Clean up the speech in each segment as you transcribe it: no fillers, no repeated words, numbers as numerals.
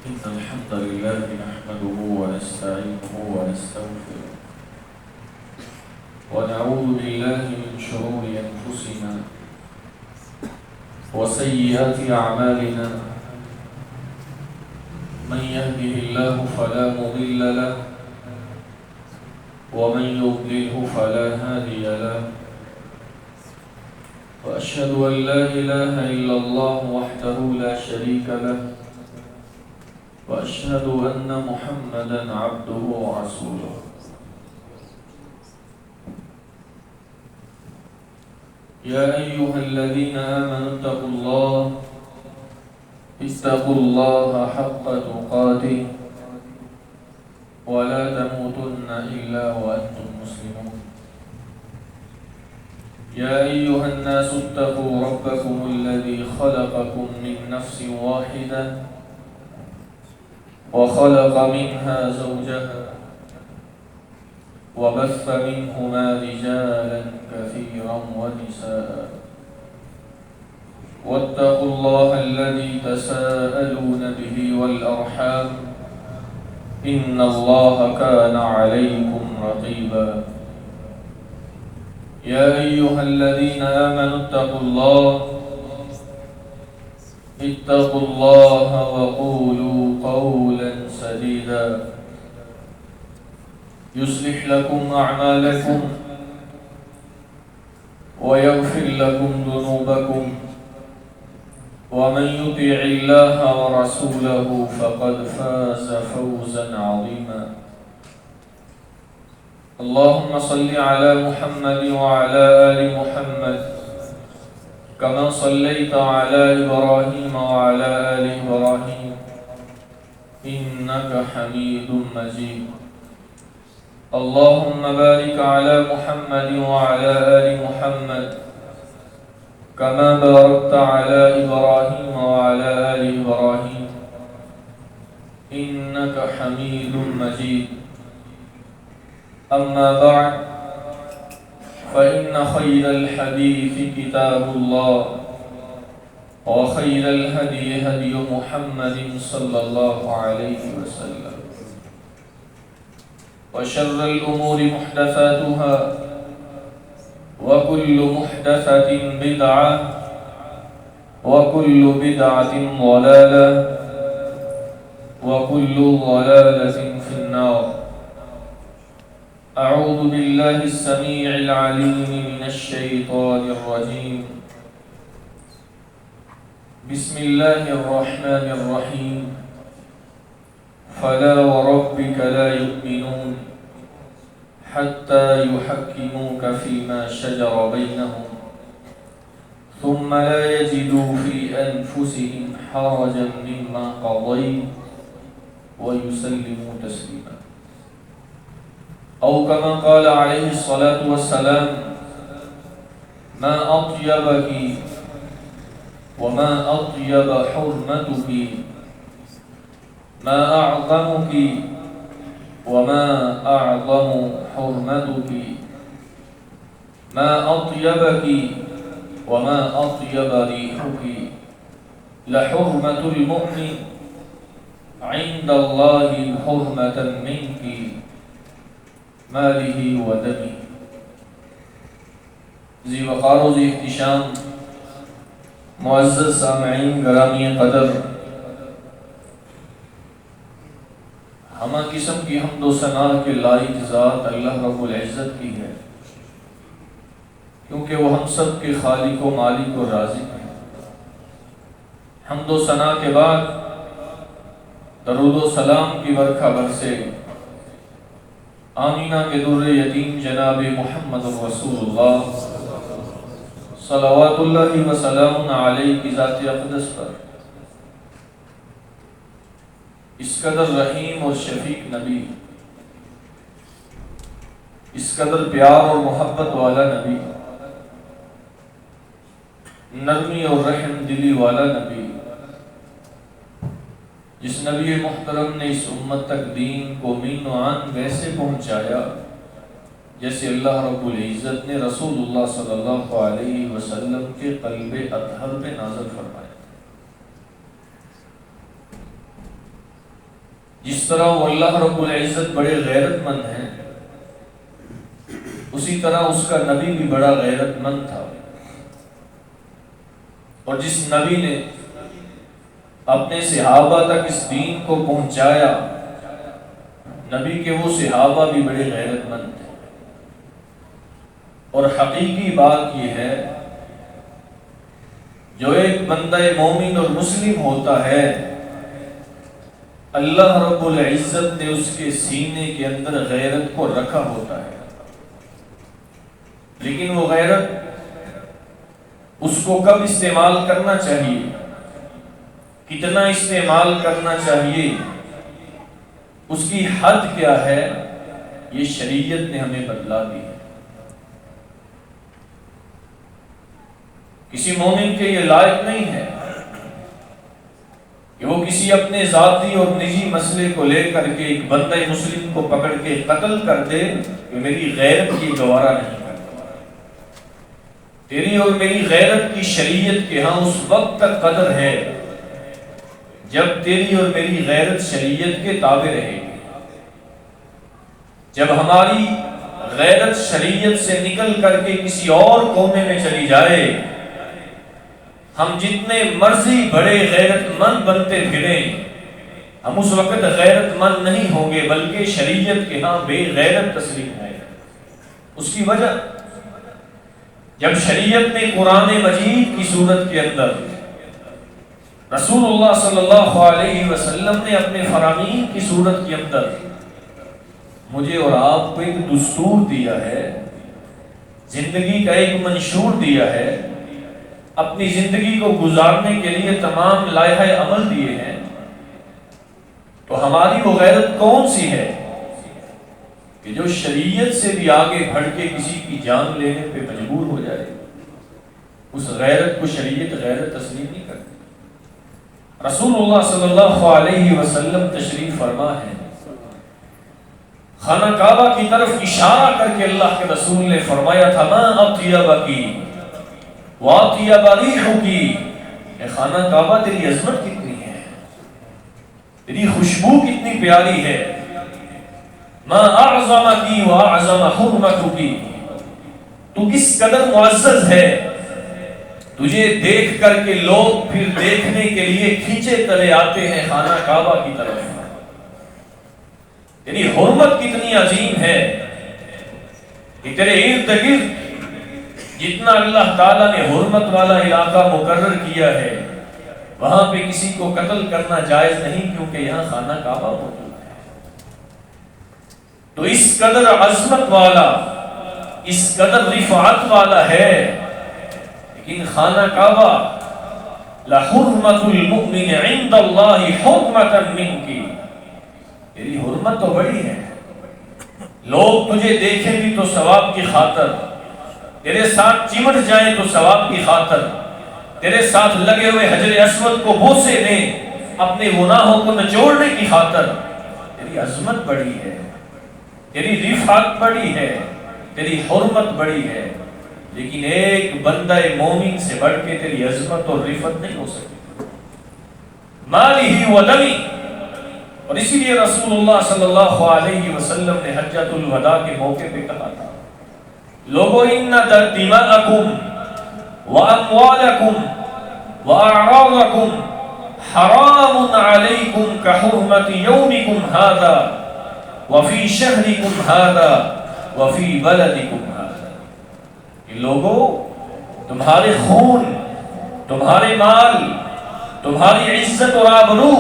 إن الحمد لله نحمده ونستعينه ونستغفره ونعوذ بالله من شرور أنفسنا وسيئات أعمالنا من يهده الله فلا مضل له ومن يضلله فلا هادي له وأشهد أن لا إله إلا الله وحده لا شريك له وأشهد أن محمدًا عبده ورسوله يا أيها الذين آمنوا اتقوا الله حق تقاته ولا تموتن إلا وأنتم مسلمون يا أيها الناس اتقوا ربكم الذي خلقكم من نفس واحدة وخلق منها زوجها وبث منهما رجالا كثيرا ونساء واتقوا الله الذي تساءلون به والأرحام إن الله كان عليكم رقيبا يا أيها الذين آمنوا اتقوا الله وقولوا قولا سديدا يصلح لكم أعمالكم ويغفر لكم ذنوبكم ومن يطع الله ورسوله فقد فاز فوزا عظيما اللهم صل على محمد وعلى آل محمد كما صليت على إبراهيم وعلى آل إبراهيم إنك حميد مجيد اللهم بارك على محمد وعلى آل محمد كما باركت على إبراهيم وعلى آل إبراهيم إنك حميد مجيد أما بعد فإن خير الحديث كتاب الله وخير الهدي هدي محمد صلى الله عليه وسلم وشر الأمور محدثاتها وكل محدثة بدعة وكل بدعة ضلالة وكل ضلالة في النار أعوذ بالله السميع العليم من الشيطان الرجيم بسم الله الرحمن الرحيم فلا وربك لا يؤمنون حتى يحكموك فيما شجر بينهم ثم لا يجدوا في أنفسهم حرجا مما قضيت ويسلموا تسليما أو كما قال عليه الصلاة والسلام ما أطيبك وما أطيب حرمتك ما أعظمك وما أعظم حرمتك ما أطيبك وما أطيب ريحك لحرمة المؤمن عند الله حرمة منك ماله ودمه ذی وقار و ذی احتشام معزز سامعین گرامی قدر، ہمہ قسم کی حمد و ثنا کے لائق ذات اللہ رب العزت کی ہے، کیونکہ وہ ہم سب کے خالق و مالک و رازق ہیں۔ حمد و ثنا کے بعد درود و سلام کی برکھا برسے آمینہ کے در یتیم جناب محمد رسول اللہ صلوات اللہ وسلام علیہ کی ذات اقدس پر، اس قدر رحیم اور شفیق نبی، اس قدر پیار اور محبت والا نبی، نرمی اور رحم دلی والا نبی، جس نبی محترم نے اس امت تک دین کو مین و عن ویسے پہنچایا جیسے اللہ رب العزت نے رسول اللہ صلی اللہ علیہ وسلم کے قلب اطہر پہ نازل فرمایا۔ جس طرح وہ اللہ رب العزت بڑے غیرت مند ہیں، اسی طرح اس کا نبی بھی بڑا غیرت مند تھا، اور جس نبی نے اپنے صحابہ تک اس دین کو پہنچایا، نبی کے وہ صحابہ بھی بڑے غیرت مند تھے۔ اور حقیقی بات یہ ہے، جو ایک بندہ مومن اور مسلم ہوتا ہے، اللہ رب العزت نے اس کے سینے کے اندر غیرت کو رکھا ہوتا ہے، لیکن وہ غیرت اس کو کب استعمال کرنا چاہیے، کتنا استعمال کرنا چاہیے، اس کی حد کیا ہے، یہ شریعت نے ہمیں بتلا دی ہے۔ کسی مومن کے یہ لائق نہیں ہے کہ وہ کسی اپنے ذاتی اور نجی مسئلے کو لے کر کے ایک بندہ مسلم کو پکڑ کے قتل کر دے کہ میری غیرت کی گوارا نہیں کرتا۔ تیری اور میری غیرت کی شریعت کے ہاں اس وقت تک قدر ہے جب تیری اور میری غیرت شریعت کے تابع رہے گی۔ جب ہماری غیرت شریعت سے نکل کر کے کسی اور کونے میں چلی جائے، ہم جتنے مرضی بڑے غیرت مند بنتے پھریں، ہم اس وقت غیرت مند نہیں ہوں گے بلکہ شریعت کے ہاں بے غیرت تسلیم ہے۔ اس کی وجہ، جب شریعت نے قرآن مجید کی صورت کے اندر رسول اللہ صلی اللہ علیہ وسلم نے اپنے فرامین کی صورت کے اندر مجھے اور آپ کو ایک دستور دیا ہے، زندگی کا ایک منشور دیا ہے، اپنی زندگی کو گزارنے کے لیے تمام لائحہ عمل دیے ہیں، تو ہماری وہ غیرت کون سی ہے کہ جو شریعت سے بھی آگے بڑھ کے کسی کی جان لینے پہ مجبور ہو جائے؟ اس غیرت کو شریعت غیرت تسلیم نہیں کرتی۔ رسول اللہ صلی اللہ علیہ وسلم تشریف فرما ہے، خانہ کعبہ کی طرف اشارہ کر کے اللہ کے رسول نے فرمایا تھا، ما اطیبکی واطیب ریحکی، اے خانہ کعبہ تیری عظمت کتنی ہے، تیری خوشبو کتنی پیاری ہے، ما اعظمکی واعظم حرمتکی، تو کس قدر معزز ہے، تجھے دیکھ کر کے لوگ پھر دیکھنے کے لیے کھینچے تلے آتے ہیں خانہ کعبہ کی طرف، تیری حرمت کتنی عظیم ہے کہ تیرے ارد گرد جتنا اللہ تعالیٰ نے حرمت والا علاقہ مقرر کیا ہے، وہاں پہ کسی کو قتل کرنا جائز نہیں، کیونکہ یہاں خانہ کعبہ موجود ہے۔ تو اس قدر عظمت والا، اس قدر رفعت والا ہے، لیکن خانہ کعبہ لحرمت المؤمن عند اللہ حرمتا منکی، تیری حرمت تو بڑی ہے، لوگ تجھے دیکھیں بھی تو ثواب کی خاطر، تیرے ساتھ چمٹ جائیں تو ثواب کی خاطر، تیرے ساتھ لگے ہوئے حجر اسود کو بوسے دیں اپنے گناہوں کو نچوڑنے کی خاطر، تیری عظمت بڑی ہے، تیری رفعت بڑی ہے، تیری حرمت بڑی ہے، لیکن ایک بندہ مومن سے بڑھ کے تیری عظمت اور رفعت نہیں ہو سکتی۔ مالہ و دمی، اور اسی لیے رسول اللہ صلی اللہ علیہ وسلم نے حجۃ الوداع کے موقع پہ کہا تھا، لوگو ان دماءکم واموالکم واعراضکم حرام علیکم کحرمت یومکم ھذا وفی شہرکم ھذا وفی بلدکم ھذا، کہ لوگو تمہارے خون، تمہارے مال، تمہاری عزت اور آبرو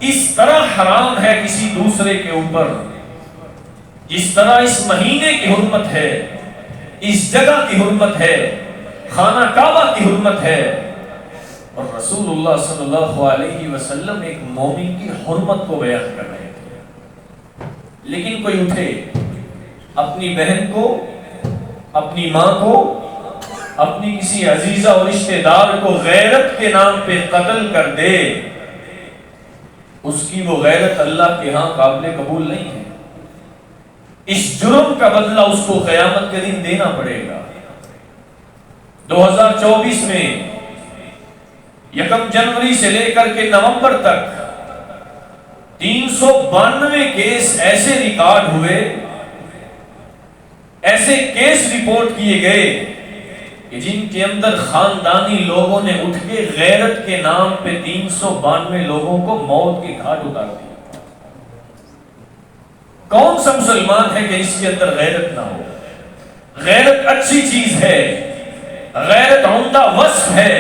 اس طرح حرام ہے کسی دوسرے کے اوپر، جس طرح اس مہینے کی حرمت ہے، اس جگہ کی حرمت ہے، خانہ کعبہ کی حرمت ہے۔ اور رسول اللہ صلی اللہ علیہ وسلم ایک مومن کی حرمت کو بیان کر رہے تھے، لیکن کوئی اٹھے اپنی بہن کو، اپنی ماں کو، اپنی کسی عزیزہ اور رشتہ دار کو غیرت کے نام پہ قتل کر دے، اس کی وہ غیرت اللہ کے ہاں قابل قبول نہیں ہے۔ اس جرم کا بدلہ اس کو قیامت کے دن دینا پڑے گا۔ 2024 میں 1 جنوری سے لے کر کے نومبر تک 392 کیس ایسے ریکارڈ ہوئے، ایسے کیس رپورٹ کیے گئے کہ جن کے اندر خاندانی لوگوں نے اٹھ کے غیرت کے نام پہ 392 لوگوں کو موت کے گھاٹ اتار دیا۔ کون سا مسلمان ہے کہ اس کے اندر غیرت نہ ہو؟ غیرت اچھی چیز ہے، غیرت عمدہ وصف ہے،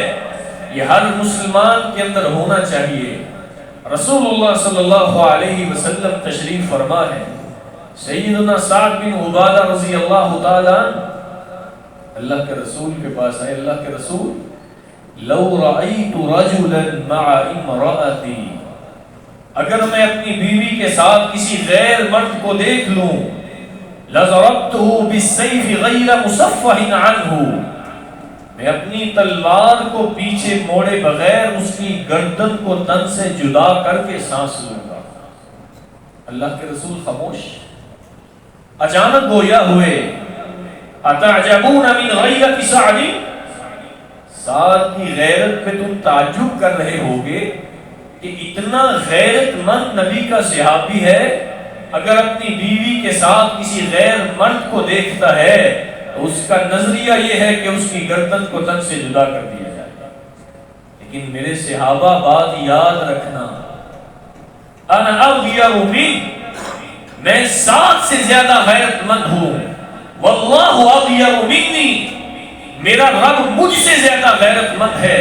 یہ ہر مسلمان کے اندر ہونا چاہیے۔ رسول اللہ صلی اللہ علیہ وسلم تشریف فرما ہے، سیدنا سعد بن عبادہ رضی اللہ تعالیٰ اللہ کے رسول کے پاس آئے، اللہ کے رسول لو رأیت رجلا مع امرأتی، اگر میں اپنی بیوی کے ساتھ کسی غیر مرد کو دیکھ لوں، لضربته بالسیف غیر مصفح عنہ، میں اپنی تلوار کو پیچھے موڑے بغیر اس کی گردن کو تن سے جدا کر کے سانس لوں گا۔ اللہ کے رسول خاموش، اچانک گویا ہوئے، اتعجبون من غیرت سعد، سعد کی غیرت پہ تم تعجب کر رہے ہوگے کہ اتنا غیرت مند نبی کا صحابی ہے، اگر اپنی بیوی کے ساتھ کسی غیر مرد کو دیکھتا ہے تو اس کا نظریہ یہ ہے کہ اس کی گردن کو تن سے جدا کر دیا جائے۔ لیکن میرے صحابہ بات یاد رکھنا، انا اغیر من، میں سعد سے زیادہ غیرت مند ہوں، واللہ اغیر منی، میرا رب مجھ سے زیادہ غیرت مند ہے،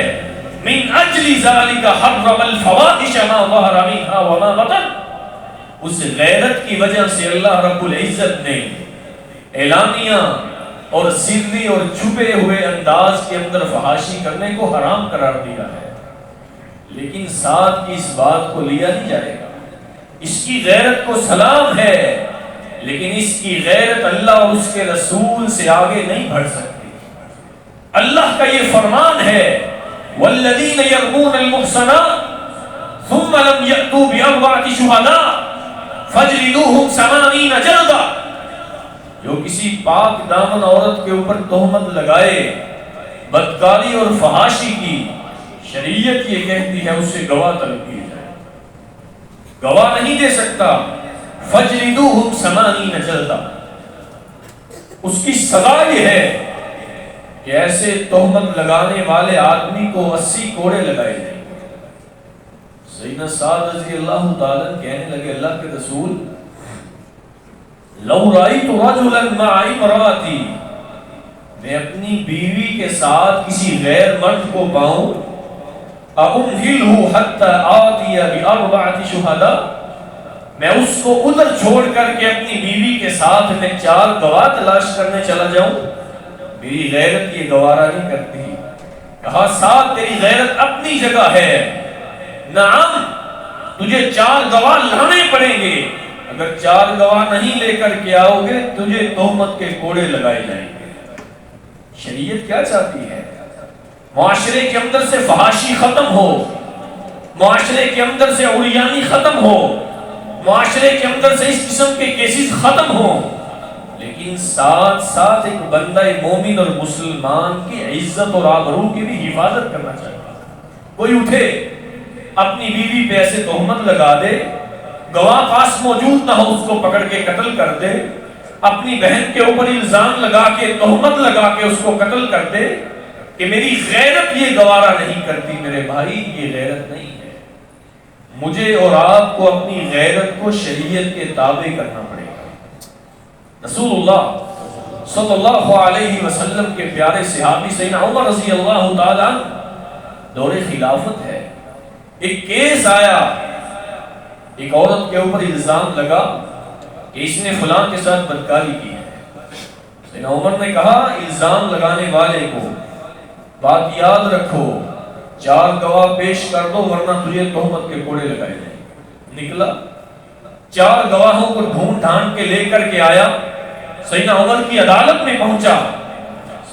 من اجل ذالک حرم الفواحش ما ظہر منها وما بطن، اس غیرت کی وجہ سے اللہ رب العزت نے اعلانیہ اور سری اور چھپے ہوئے انداز کے اندر فحاشی کرنے کو حرام قرار دیا ہے۔ لیکن ساتھ کی اس بات کو لیا نہیں جائے گا، اس کی غیرت کو سلام ہے، لیکن اس کی غیرت اللہ اور اس کے رسول سے آگے نہیں بڑھ سکتی۔ اللہ کا یہ فرمان ہے، والذین یرمون المحصنات ثم لم یأتوا بأربعة شہداء فاجلدوہم 80 جلدہ، جو کسی پاک دامن عورت کے اوپر تہمت لگائے بدکاری اور فحاشی کی، شریعت یہ کہتی ہے اسے گواہ طلب کی جائے، گواہ نہیں دے سکتا، فاجلدوہم 80 جلدہ، اس کی سزا یہ ہے کہ ایسے تہمت لگانے والے آدمی کو 80 کوڑے لگائے جائیں۔ سیدنا سعد رضی اللہ تعالیٰ کہنے لگے، اللہ کے رسول لو رأیت رجلا مع امرأتی، میں اپنی بیوی کے ساتھ کسی غیر مرد کو پاؤں، أَأُمْهِلْهُ حَتَّى آتِيَ بِأَرْبَعَةِ شُهَدَاء، میں اس کو ادھر چھوڑ کر کے اپنی بیوی کے ساتھ میں 4 گواہ تلاش کرنے چلا جاؤں؟ میری غیرت یہ گوارا نہیں کرتی۔ کہا ساتھ تیری غیرت اپنی جگہ ہے، نعم تجھے 4 گواہ لانے پڑیں گے، اگر 4 گواہ نہیں لے کر کے آؤ گے تجھے تہمت کے کوڑے لگائے جائیں گے۔ شریعت کیا چاہتی ہے؟ معاشرے کے اندر سے فحاشی ختم ہو، معاشرے کے اندر سے عریانی ختم ہو، معاشرے کے اندر سے اس قسم کے کیسز ختم ہو، لیکن ساتھ ساتھ ایک بندہ مومن اور مسلمان کی عزت اور آبرو کی بھی حفاظت کرنا چاہیے۔ کوئی اٹھے اپنی بیوی پہ ایسے تہمت لگا دے، گواہ پاس موجود نہ ہو اس کو پکڑ کے قتل کر دے، اپنی بہن کے اوپر الزام لگا کے تہمت لگا کے اس کو قتل کر دے، کہ میری غیرت یہ گوارا نہیں کرتی۔ میرے بھائی یہ غیرت نہیں ہے، مجھے اور آپ کو اپنی غیرت کو شریعت کے تابع کرنا پڑے گا۔ رسول اللہ صلی اللہ علیہ وسلم کے پیارے صحابی سیدنا عمر رضی اللہ تعالیٰ دور خلافت ہے، ایک کیس آیا، ایک عورت کے اوپر الزام لگا کہ اس نے فلاں کے ساتھ بدکاری کی ہے۔ سیدنا عمر نے کہا الزام لگانے والے کو بات یاد رکھو، 4 گواہ پیش کر دو ورنہ تجھے تہمت کے کوڑے لگائے جائیں۔ نکلا، 4 گواہوں کو ڈھونڈ ڈھانڈ کے لے کر کے آیا، سیدنا عمر کی عدالت میں پہنچا۔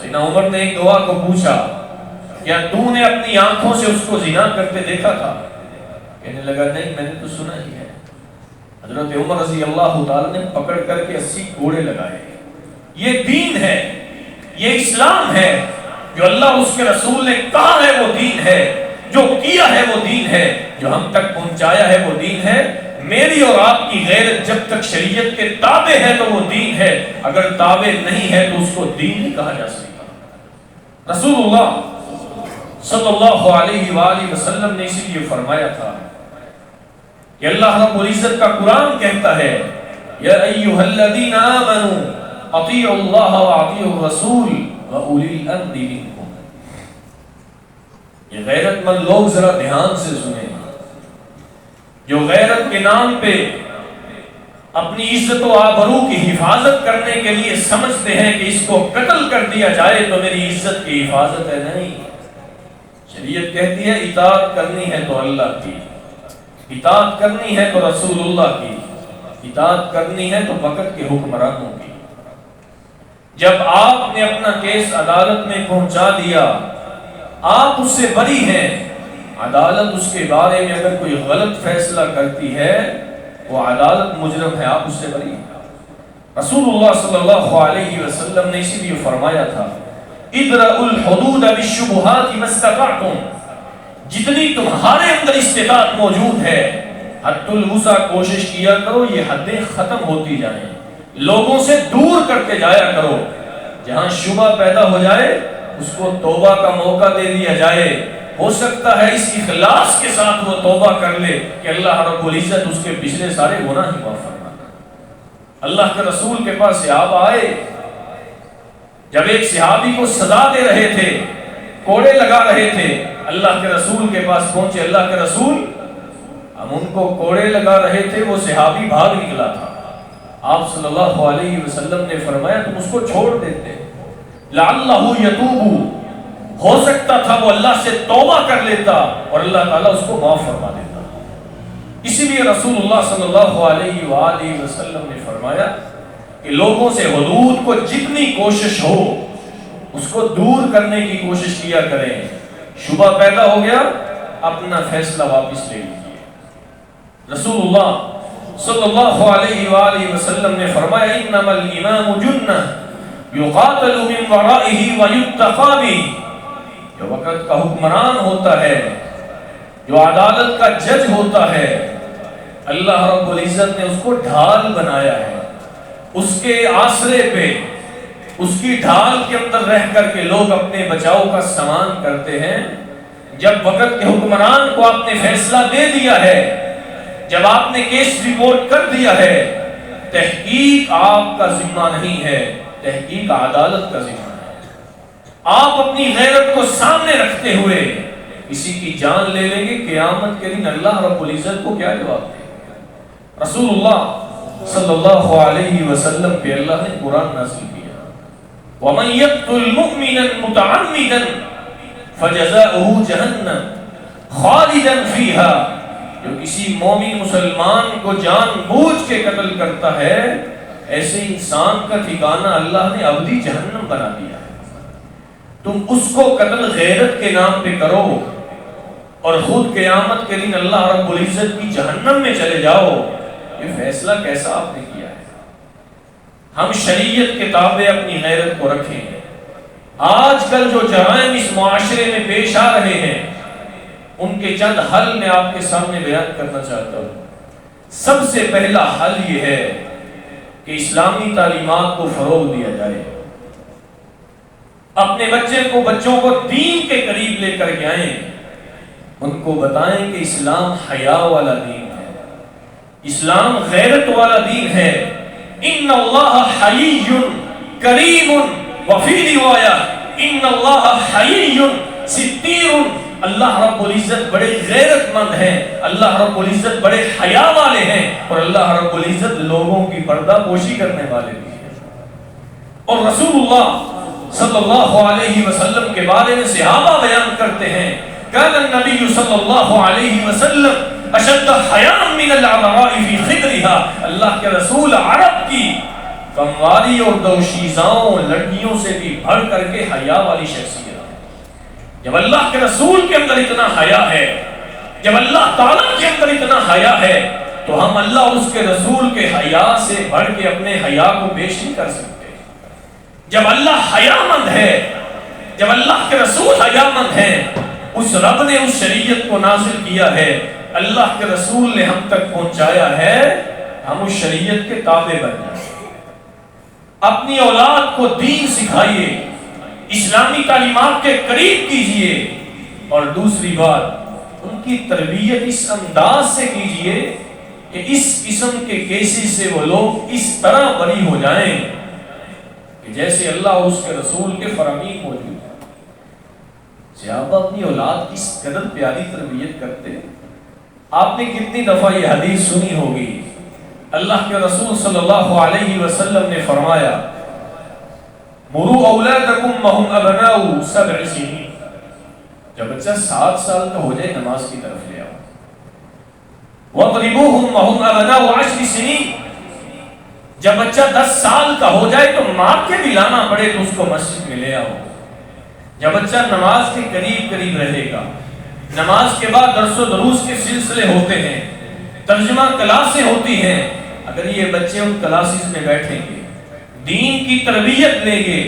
سیدنا عمر نے ایک گواہ کو پوچھا، کیا تو نے اپنی آنکھوں سے اس کو زنا کرتے دیکھا تھا؟ کہنے لگا نہیں، میں نے تو سنا ہی ہے۔ حضرت عمر رضی اللہ تعالی نے پکڑ کر کے 80 کوڑے لگائے۔ یہ دین ہے، یہ اسلام ہے، جو اللہ اس کے رسول نے کہا ہے وہ دین ہے، جو کیا ہے وہ دین ہے، جو ہم تک پہنچایا ہے وہ دین ہے۔ میری اور آپ کی غیرت جب تک شریعت کے تابع ہے تو وہ دین ہے، اگر تابع نہیں ہے تو اس کو دین نہیں کہا جا سکتا۔ رسول اللہ صلی اللہ علیہ وآلہ وسلم نے اسی لیے فرمایا تھا کہ اللہ رب العزت کا قرآن کہتا ہے یا ایھا الذین آمنوا اطیعوا اللہ واطیعوا الرسول واولی الامر منکم۔ یہ غیرت مند لوگ ذرا دھیان سے سنیں، جو غیرت کے نام پہ اپنی عزت و آبرو کی حفاظت کرنے کے لیے سمجھتے ہیں کہ اس کو قتل کر دیا جائے تو میری عزت کی حفاظت ہے، نہیں۔ شریعت کہتی ہے اطاعت کرنی ہے تو اللہ کی، اطاعت کرنی ہے تو رسول اللہ کی، اطاعت کرنی ہے تو وقت کے حکمرانوں کی۔ جب آپ نے اپنا کیس عدالت میں پہنچا دیا، آپ اس سے بری ہیں، عدالت اس کے بارے میں اگر کوئی غلط فیصلہ کرتی ہے وہ عدالت مجرم ہے، آپ اس سے بری ہیں۔ رسول اللہ صلی اللہ علیہ وسلم نے اسی لیے فرمایا تھا ادرؤوا الحدود بالشبہات ما استطعتم، جتنی تمہارے اندر استطاعت موجود ہے حد الوسع کوشش کیا کرو یہ حدیں ختم ہوتی جائیں، لوگوں سے دور کرتے جایا کرو، جہاں شبہ پیدا ہو جائے اس کو توبہ کا موقع دے دیا جائے، ہو سکتا ہے اس اخلاص کے ساتھ وہ توبہ کر لے کہ اللہ رب العزت اس کے پچھلے سارے گناہ ہی معاف فرما دے۔ اللہ کے رسول کے پاس صحابہ آئے، جب ایک صحابی کو سزا دے رہے تھے، کوڑے لگا رہے تھے، اللہ کے رسول کے پاس پہنچے، اللہ کے رسول ہم ان کو کوڑے لگا رہے تھے، وہ صحابی بھاگ نکلا تھا۔ آپ صلی اللہ علیہ وسلم نے فرمایا تم اس کو چھوڑ دیتے، لعلہ یتوب، ہو سکتا تھا وہ اللہ سے توبہ کر لیتا اور اللہ تعالیٰ اس کو معاف فرما دیتا۔ اسی لیے رسول اللہ صلی اللہ علیہ وآلہ وسلم نے فرمایا کہ لوگوں سے حدود کو جتنی کوشش ہو اس کو دور کرنے کی کوشش کیا کریں، شبہ پیدا ہو گیا اپنا فیصلہ واپس لے لیجیے۔ رسول اللہ صلی اللہ علیہ وآلہ وسلم نے فرمایا انما الامام جنہ یقاتل من ورائہ ویتقی بہ، جو وقت کا حکمران ہوتا ہے، جو عدالت کا جج ہوتا ہے، اللہ رب العزت نے اس کو ڈھال بنایا ہے، اس کے آسرے پہ، اس کی ڈھال کے اندر رہ کر کے لوگ اپنے بچاؤ کا سامان کرتے ہیں۔ جب وقت کے حکمران کو آپ نے فیصلہ دے دیا ہے، جب آپ نے کیس رپورٹ کر دیا ہے، تحقیق آپ کا ذمہ نہیں ہے، تحقیق عدالت کا ذمہ ہے۔ آپ اپنی غیرت کو سامنے رکھتے ہوئے کسی کی جان لے لیں گے، قیامت کے دن اللہ رب العزت کو کیا جواب دے گا؟ رسول اللہ صلی اللہ علیہ وسلم پہ اللہ نے قرآن نازل کیا وَمَن يَقْتُلْ مُؤْمِنًا مُتَعَمِّدًا فَجَزَاؤُهُ جَهَنَّمُ خَالِدًا فِيهَا، جو کسی مومن مسلمان کو جان بوجھ کے قتل کرتا ہے ایسے انسان کا ٹھکانہ اللہ نے ابدی جہنم بنا دیا ہے۔ تم اس کو قتل غیرت کے نام پہ کرو اور خود قیامت کے دن اللہ رب العزت کی جہنم میں چلے جاؤ، یہ فیصلہ کیسا آپ نے کیا ہے؟ ہم شریعت کے تابع اپنی غیرت کو رکھیں۔ آج کل جو جرائم اس معاشرے میں پیش آ رہے ہیں ان کے چند حل میں آپ کے سامنے بیان کرنا چاہتا ہوں۔ سب سے پہلا حل یہ ہے کہ اسلامی تعلیمات کو فروغ دیا جائے، اپنے بچوں کو دین کے قریب لے کر کے آئیں، ان کو بتائیں کہ اسلام حیا والا دین ہے، اسلام غیرت والا دین ہے۔ ان اللہ حیی کریم وفی روایہ ان اللہ حیی ستیر، اللہ رب العزت بڑے غیرت مند ہیں، اللہ رب العزت بڑے حیا والے ہیں، اور اللہ رب العزت لوگوں کی پردہ پوشی کرنے والے بھی ہیں۔ اور رسول اللہ صلی اللہ علیہ وسلم کے بارے میں صحابہ بیان کرتے ہیں کان النبی صلی اللہ علیہ وسلم اشد حیاء من العذراء فی خدرها، اللہ کے رسول عرب کی کمواری اور دوشیزاؤں لڑکیوں سے بھی بڑھ کر کے حیا والی شخصیت ہے۔ جب اللہ کے رسول کے اندر اتنا حیا ہے، جب اللہ تعالیٰ کے اندر اتنا حیا ہے تو ہم اللہ اور اس کے رسول کے حیا سے بڑھ کے اپنے حیا کو پیش نہیں کر سکتے۔ جب اللہ حیا مند ہے، جب اللہ کے رسول حیا مند ہیں، اس رب نے اس شریعت کو نازل کیا ہے اللہ کے رسول نے ہم تک پہنچایا ہے، ہم اس شریعت کے تابع بن جائیں۔ اپنی اولاد کو دین سکھائیے، اسلامی تعلیمات کے قریب کیجئے، اور دوسری بات ان کی تربیت اس انداز سے کیجئے کہ اس قسم کے کیسز سے وہ لوگ اس طرح بری ہو جائیں کہ جیسے اللہ اور اس کے رسول کے فرامین موجود ہیں۔ صحابہ اپنی اولاد کی اس قدر پیاری تربیت کرتے ہیں۔ آپ نے کتنی دفعہ یہ حدیث سنی ہوگی، اللہ کے رسول صلی اللہ علیہ وسلم نے فرمایا مروا اولادکم وهم ابناء 7 سنین، جب بچہ 7 سال کا ہو جائے نماز کی طرف لے آؤ۔ وَاضْرِبُوهُمْ وَهُمْ أَبْنَاءُ 10 سنین، جب بچہ 10 سال کا ہو جائے تو مار کے بھی لانا پڑے تو اس کو مسجد میں لے آؤ۔ جب بچہ نماز کے قریب رہے گا، نماز کے بعد درس و دروس کے سلسلے ہوتے ہیں، ترجمہ کلاسیں ہوتی ہیں، اگر یہ بچے ان کلاسز میں بیٹھیں گے، دین کی تربیت لیں گے،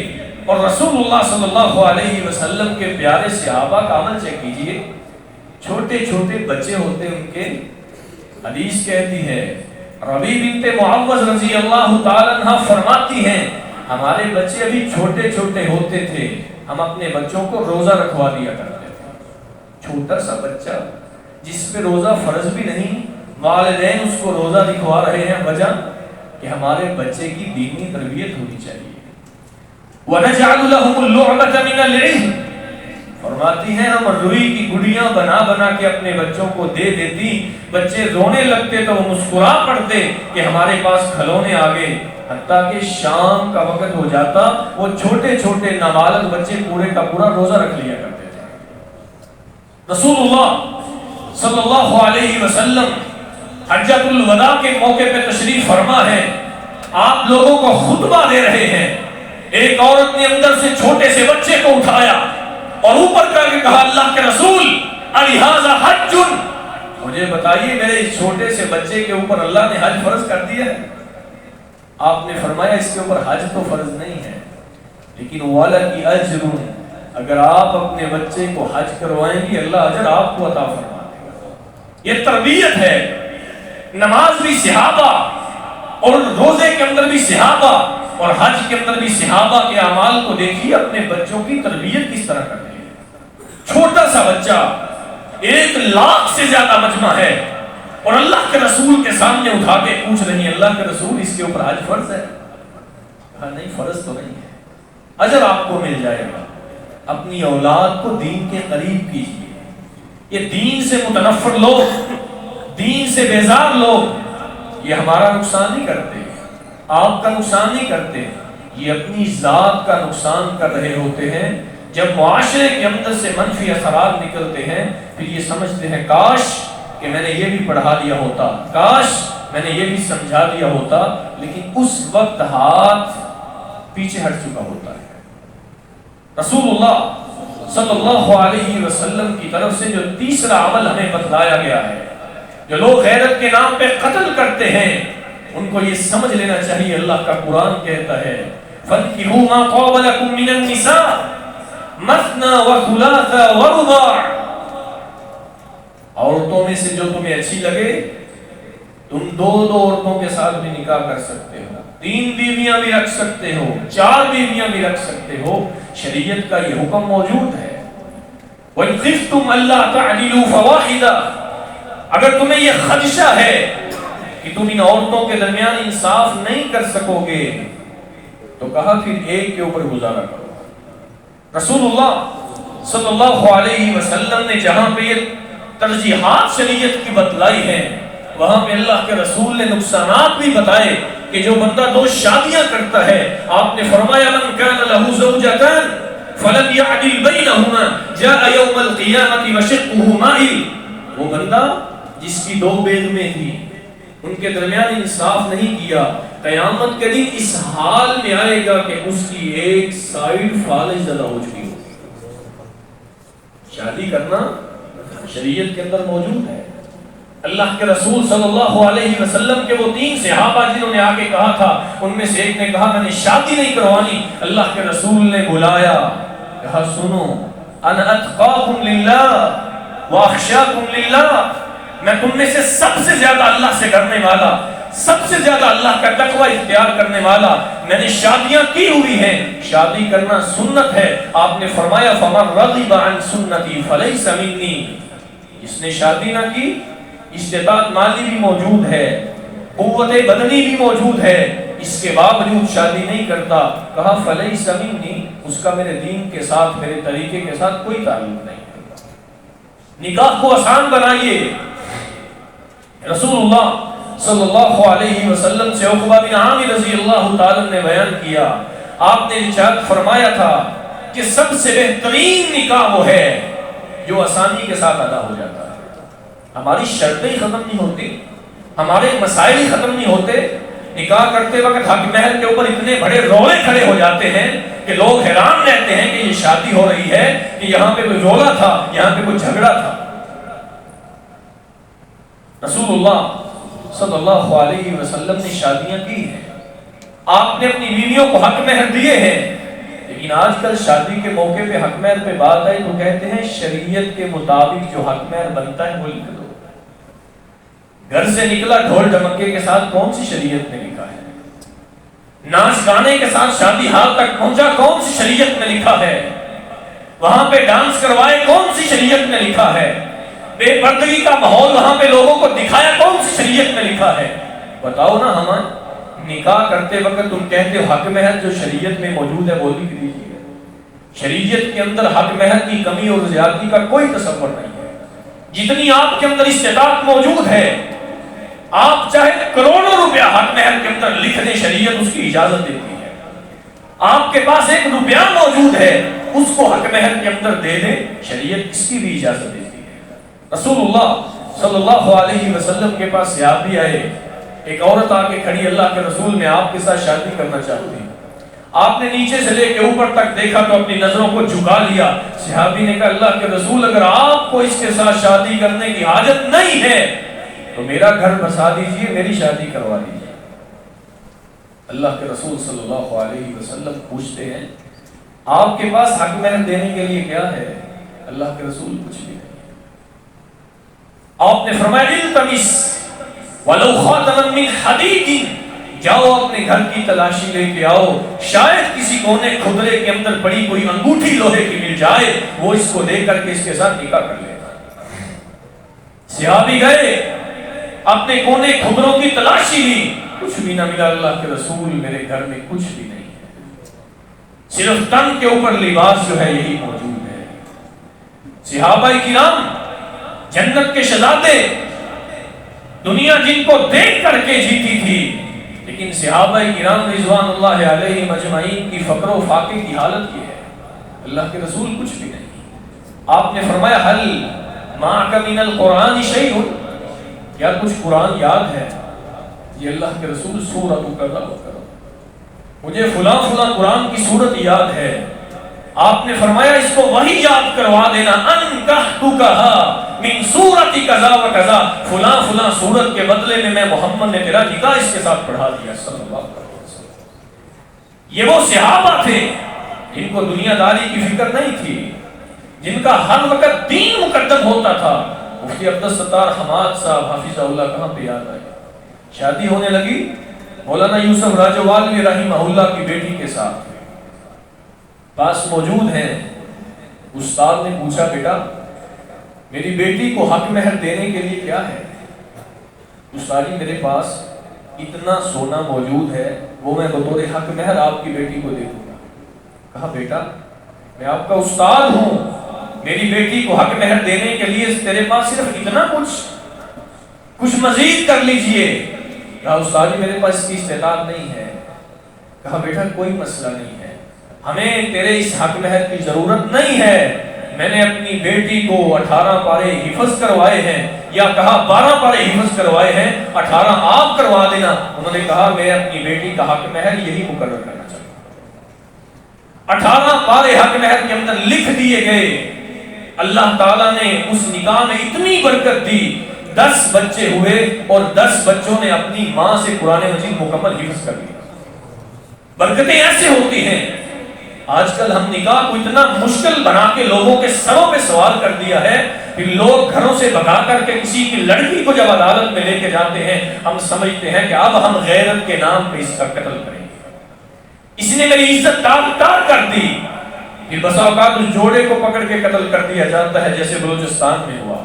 اور رسول اللہ صلی اللہ علیہ وسلم کے پیارے صحابہ کا عمل چیک کیجئے، چھوٹے چھوٹے بچے ہوتے ان کے، حدیث کہتی ہے ربیع بنت معوذ رضی اللہ تعالیٰ عنہ فرماتی ہیں ہمارے بچے ابھی چھوٹے چھوٹے ہوتے تھے، ہم اپنے بچوں کو روزہ رکھوا دیا کرتے تھے۔ چھوٹا سا بچہ جس پہ روزہ فرض بھی نہیں، والدین اس کو روزہ دکھوا رہے ہیں، وجہ کہ ہمارے بچے کی دینی تربیت ہونی چاہیے۔ وَنَجْعَلُ لَهُمُ اللُّعْبَةَ مِنَ الْعِلْمِ، فرماتی ہیں ہم روئی کی گڑیاں بنا بنا کے اپنے بچوں کو دے دیتی، بچے رونے لگتے تو وہ مسکرا پڑتے کہ ہمارے پاس کھلونے آ گئے، حتیٰ کہ شام کا وقت ہو جاتا وہ چھوٹے چھوٹے نابالغ بچے پورے کا پورا روزہ رکھ لیا کرتے تھے۔ رسول اللہ صلی اللہ علیہ وسلم حجۃ الوداع کے موقع پہ تشریف فرما ہے، آپ لوگوں کو خطبہ دے رہے ہیں، ایک عورت نے اندر سے چھوٹے سے بچے کو اٹھایا اور اوپر کر کے کہا اللہ کے رسول الہذا حج، مجھے بتائیے میرے اس چھوٹے سے بچے کے اوپر اللہ نے حج فرض کر دیا ہے؟ آپ نے فرمایا اس کے اوپر حج تو فرض نہیں ہے، لیکن وَلَكِ أَجْرٌ، اگر آپ اپنے بچے کو حج کروائیں گی اللہ اجر آپ کو عطا فرما دے گا۔ یہ تربیت ہے، نماز بھی صحابہ، اور روزے کے اندر بھی صحابہ، اور حج کے اندر بھی صحابہ کے اعمال کو دیکھیے، اپنے بچوں کی تربیت کس طرح کرتے ہیں۔ چھوٹا سا بچہ 1 لاکھ سے زیادہ مجمع ہے اور اللہ کے رسول کے سامنے اٹھا کے پوچھ رہی ہیں اللہ کے رسول اس کے اوپر حج فرض ہے؟ کہا نہیں فرض تو نہیں ہے، اجر آپ کو مل جائے گا۔ اپنی اولاد کو دین کے قریب کیجیے۔ یہ دین سے متنفر لوگ، دین سے بیزار لوگ، یہ ہمارا نقصان نہیں کرتے، آپ کا نقصان نہیں کرتے، یہ اپنی ذات کا نقصان کر رہے ہوتے ہیں۔ جب معاشرے کے اندر سے منفی اثرات نکلتے ہیں پھر یہ سمجھتے ہیں کاش کہ میں نے یہ بھی پڑھا دیا ہوتا، کاش میں نے یہ بھی سمجھا دیا ہوتا، لیکن اس وقت ہاتھ پیچھے ہٹ چکا ہوتا ہے۔ رسول اللہ صلی اللہ علیہ وسلم کی طرف سے جو تیسرا عمل ہمیں بتلایا گیا ہے، جو لوگ غیرت کے نام پہ قتل کرتے ہیں ان کو یہ سمجھ لینا چاہیے، اللہ کا قرآن کہتا ہے فَانْكِحُوا مَا طَابَ لَكُم مِّنَ النِّسَاءِ مَثْنَىٰ وَثُلَاثَ وَرُبَاعَ، عورتوں میں سے جو تمہیں اچھی لگے تم 2 عورتوں کے ساتھ بھی نکاح کر سکتے ہو، 3 بیویاں بھی رکھ سکتے ہو، 4 بیویاں بھی رکھ سکتے ہو، شریعت کا یہ حکم موجود ہے۔ وَإِنْ خِفْتُمْ أَلَّا تَعْدِلُوا فَوَاحِدَةً، اگر تمہیں یہ خدشہ ہے کہ تم ان عورتوں کے درمیان انصاف نہیں کر سکو گے تو کہا پھر ایک کے اوپر گزارا کرو۔ رسول اللہ صلی اللہ علیہ وسلم نے جہاں پہ یہ ترجیحات شریعت کی بتلائی ہیں وہاں پہ اللہ کے رسول نے نقصانات بھی بتائے کہ جو بندہ 2 شادیاں کرتا ہے، آپ نے فرمایا من کان له زوجتان فلم يعدل بينهما جاء يوم القيامة وشقه مائل، وہ بندہ جس کی 2 بیگمیں تھیں ان کے درمیان انصاف نہیں کیا، قیامت کے دن اس حال میں آئے گا کہ اس کی ایک سائیڈ فالج زدہ ہو چکی ہو۔ شادی کرنا شریعت کے اندر موجود ہے۔ اللہ کے رسول صلی اللہ علیہ وسلم کے وہ 3 صحابہ جنہوں نے آگے کہا تھا، ان میں سے ایک نے کہا میں نے شادی نہیں کروانی، اللہ کے رسول نے بلایا، کہا سنو انا اتقاکم للہ واخشاکم للہ، میں تم میں سے سب سے زیادہ اللہ سے ڈرنے والا، سب سے زیادہ اللہ کا تقوی اختیار کرنے والا، میں نے شادیاں کی ہوئی ہیں، شادی کرنا سنت ہے۔ آپ نے فرمایا فمن رغب عن سنتی فلیس منی، جس نے شادی نہ کی، استطاعت مالی بھی موجود ہے، قوت بدنی بھی موجود ہے، اس کے باوجود شادی نہیں کرتا، کہا فلیس منی، اس کا میرے دین کے ساتھ، میرے طریقے کے ساتھ کوئی تعلق نہیں۔ نکاح کو آسان بنائیے۔ رسول اللہ صلی اللہ علیہ وسلم سے عقبہ بن عامر رضی اللہ تعالی نے بیان کیا، آپ نے ارشاد فرمایا تھا کہ سب سے بہترین نکاح وہ ہے جو آسانی کے ساتھ ادا ہو جاتا ہے۔ ہماری شرطیں ختم نہیں ہوتی، ہمارے مسائل ختم نہیں ہوتے، نکاح کرتے وقت حق مہر کے اوپر اتنے بڑے رولے کھڑے ہو جاتے ہیں کہ لوگ حیران رہتے ہیں کہ یہ شادی ہو رہی ہے کہ یہاں پہ کوئی رولا تھا، یہاں پہ کوئی جھگڑا تھا۔ رسول اللہ صلی اللہ علیہ وسلم نے شادیاں کی ہیں، آپ نے اپنی بیویوں کو حق مہر دیے ہیں، لیکن آج کل شادی کے موقع پہ حق مہر پہ بات آئی تو کہتے ہیں شریعت کے مطابق جو حق مہر بنتا ہے وہ لکھ دو۔ گھر سے نکلا ڈھول ڈمکے کے ساتھ کون سی شریعت نے لکھا ہے؟ ناچ گانے کے ساتھ شادی ہال تک پہنچا کون سی شریعت نے لکھا ہے؟ وہاں پہ ڈانس کروائے کون سی شریعت نے لکھا ہے؟ بے پردگی کا ماحول وہاں پہ لوگوں کو دکھایا کون سی شریعت نے لکھا ہے؟ بتاؤ نا، ہم نکاح کرتے وقت تم کہتے ہو حق مہر جو شریعت میں موجود ہے وہ لکھ دیجیے۔ شریعت کے اندر حق مہر کی کمی اور زیادتی کا کوئی تصور نہیں ہے۔ جتنی آپ کے اندر استطاعت موجود ہے، آپ چاہے کروڑوں روپیہ حق مہر کے اندر لکھ دیں، شریعت اس کی اجازت دیتی ہے۔ آپ کے پاس 1 روپیہ موجود ہے، اس کو حق مہر کے اندر دے دیں، شریعت اس کی بھی اجازت دیتی ہے۔ رسول اللہ صلی اللہ علیہ وسلم کے پاس صحابی آئے، ایک عورت آ کے کھڑی، اللہ کے رسول میں آپ کے ساتھ شادی کرنا چاہتی ہوں۔ آپ نے نیچے سے لے کے اوپر تک دیکھا تو اپنی نظروں کو جھکا لیا۔ صحابی نے کہا اللہ کے رسول اگر آپ کو اس کے ساتھ شادی کرنے کی حاجت نہیں ہے تو میرا گھر بسا دیجئے، میری شادی کروا دیجئے۔ اللہ کے رسول صلی اللہ علیہ وسلم پوچھتے ہیں آپ کے پاس حق مہر دینے کے لیے کیا ہے؟ اللہ کے رسول کچھ بھی نہیں۔ آپ نے فرمایا التمس ولو خاتما من حدید، جاؤ اپنے گھر کی تلاشی لے کے آؤ، شاید کسی کونے کھدرے کے اندر پڑی کوئی انگوٹھی لوہے کی مل جائے، وہ اس کو دے کر کے اس کے ساتھ نکاح کر لے۔ صحابی گئے، اپنے کونے کھدروں کی تلاشی لی، کچھ بھی نہ ملا۔ اللہ کے رسول میرے گھر میں کچھ بھی نہیں ہے، صرف تن کے اوپر لباس جو ہے یہی موجود ہے۔ صحابہ کرام جنت کے شہزادے، دنیا جن کو دیکھ کر کے جیتی تھی، لیکن صحابہ کرام رضوان اللہ علیہ مجمعین کی فقر و فاقے کی حالت یہ ہے، اللہ کے رسول کچھ بھی نہیں۔ آپ نے فرمایا حل معک من القرآن شیء، کیا کچھ قرآن یاد ہے؟ یہ اللہ کے رسول سورۃ کذا وکذا، مجھے فلاں فلاں قرآن کی سورت یاد ہے۔ آپ نے فرمایا اس کو وہی یاد کروا دینا، انکحتکھا من سورۃ کذا وکذا، فلاں فلاں سورت کے بدلے میں محمد نے تیرا نکاح اس کے ساتھ پڑھا دیا صلی اللہ علیہ وسلم۔ یہ وہ صحابہ تھے جن کو دنیا داری کی فکر نہیں تھی، جن کا ہر وقت دین مقدم ہوتا تھا۔ مفتی عبدالستار حماد صاحب حافظہ اللہ کہاں پہ یاد آئے، شادی ہونے لگی مولانا یوسف راجوالوی رحمہ اللہ کی بیٹی کے ساتھ، پاس موجود ہیں۔ استاد نے پوچھا بیٹا میری بیٹی کو حق مہر دینے کے لیے کیا ہے؟ استاد جی میرے پاس اتنا سونا موجود ہے، وہ میں بطور حق مہر آپ کی بیٹی کو دے دوں گا۔ کہا بیٹا میں آپ کا استاد ہوں، میری بیٹی کو حق مہر دینے کے لیے تیرے پاس صرف اتنا کچھ مزید کر لیجئے۔ کہا استاد جی میرے پاس اس کی استطاعت نہیں ہے۔ کہا بیٹا کوئی مسئلہ نہیں ہے، ہمیں تیرے اس حق مہر کی ضرورت نہیں ہے، میں نے اپنی بیٹی کو 18 پارے حفظ کروائے ہیں، یا کہا 12 پارے حفظ کروائے ہیں، 18 آپ کروا دینا۔ انہوں نے کہا میں اپنی بیٹی کا حق مہر یہی مقرر کرنا چاہتا ہوں۔ 18 پارے حق مہر کے اندر لکھ دیے گئے۔ اللہ تعالیٰ نے اس نکاح میں اتنی برکت دی، 10 بچے ہوئے اور 10 بچوں نے اپنی ماں سے قرآن مجید مکمل حفظ کر لیا۔ برکتیں ایسے ہوتی ہیں۔ آج کل ہم نکاح کو اتنا مشکل بنا کے لوگوں کے سروں پہ سوار کر دیا ہے، پھر لوگ گھروں سے بھگا کر کے کسی کی لڑکی کو جب عدالت میں لے کے جاتے ہیں، ہم سمجھتے ہیں کہ اب ہم غیرت کے نام پہ اس کا قتل کریں گے، اس نے میری عزت تار کر دی۔ پھر بسا اوقات اس جوڑے کو پکڑ کے قتل کر دیا جاتا ہے، جیسے بلوچستان میں ہوا۔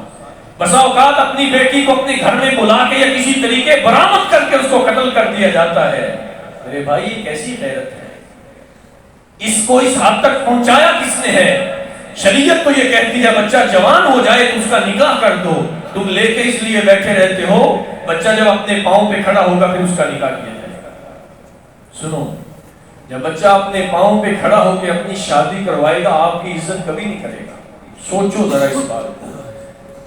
بسا اوقات اپنی بیٹی کو اپنے گھر میں بلا کے یا کسی طریقے برآمد کر کے اس کو قتل کر دیا جاتا ہے۔ میرے بھائی یہ کیسی غیرت ہے؟ اس کو اس حد تک پہنچایا کس نے ہے؟ شریعت تو یہ کہتی ہے بچہ جوان ہو جائے تو اس کا نکاح کر دو، تم لے کے اس لیے بیٹھے رہتے ہو، بچہ جب اپنے پاؤں پہ کھڑا ہوگا پھر اس کا نکاح کیا جائے گا۔ سنو، جب بچہ اپنے پاؤں پہ کھڑا ہو کے اپنی شادی کروائے گا، آپ کی عزت کبھی نہیں کرے گا۔ سوچو ذرا اس بات کو۔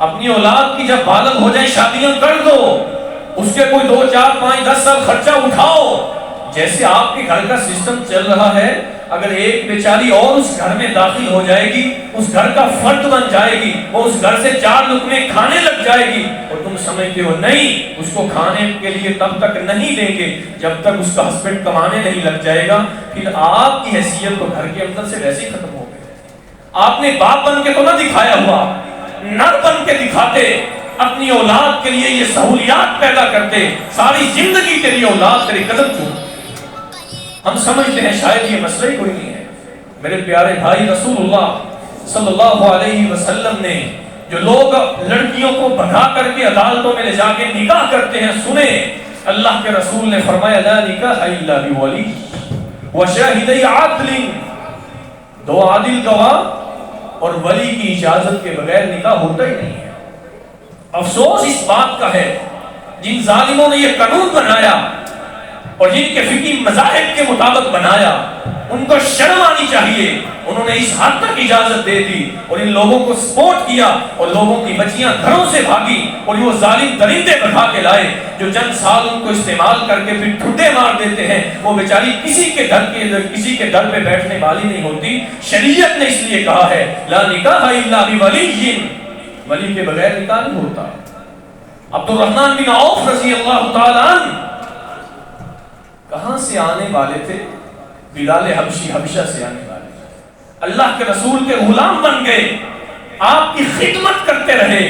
اپنی اولاد کی جب بالغ ہو جائے شادیاں کر دو، اس کے کوئی 2 4 5 10 سال خرچہ اٹھاؤ۔ جیسے آپ کے گھر کا سسٹم چل رہا ہے، اگر ایک بیچاری اور اس گھر میں داخل ہو جائے گی، اس گھر کا فرد بن جائے گی، وہ اس گھر سے 4 لقمے کھانے لگ جائے گی، اور تم سمجھتے ہو نہیں اس کو کھانے کے لیے تب تک نہیں دیں گے جب تک اس کا ہسبینڈ کمانے نہیں لگ جائے گا، پھر آپ کی حیثیت تو گھر کے اندر سے ویسے ہی ختم ہو گئی۔ آپ نے باپ بن کے تو نہ دکھایا ہوا، نر بن کے دکھاتے، اپنی اولاد کے لیے یہ سہولیات پیدا کرتے، ساری زندگی تیری اولاد تیری قدر چون۔ ہم سمجھتے ہیں شاید یہ مسئلہ ہی کوئی نہیں ہے۔ میرے پیارے بھائی، رسول اللہ صلی اللہ علیہ وسلم نے جو لوگ لڑکیوں کو بھگا کر کے عدالتوں میں لے جا کے نکاح کرتے ہیں، سنیں اللہ کے رسول نے فرمایا لا نکاح الا بولی وشاہدی عدل، 2 عادل گواہ اور ولی کی اجازت کے بغیر نکاح ہوتا ہی نہیں ہے۔ افسوس اس بات کا ہے جن ظالموں نے یہ قانون بنایا اور جن کے فقہی مذاہب کے مطابق بنایا، ان کو شرم آنی چاہیے۔ انہوں نے اس حد تک اجازت دے دی اور ان لوگوں کو سپورٹ کیا، اور لوگوں کی بچیاں گھروں سے بھاگی، اور وہ ظالم درندے بٹھا کے لائے جو چند سال ان کو استعمال کر کے پھر ٹھڈے مار دیتے ہیں۔ وہ بیچاری کسی کے گھر پہ بیٹھنے والی نہیں ہوتی۔ شریعت نے اس لیے کہا ہے لا نکاح الا بولی، ولی کے بغیر نکاح نہیں ہوتا۔ عبد الرحمن بن عوف رضی اللہ تعالی عنہ کہاں سے آنے والے تھے؟ بلال حبشی، حبشہ سے آنے والے، اللہ کے رسول کے غلام بن گئے، آپ کی خدمت کرتے رہے۔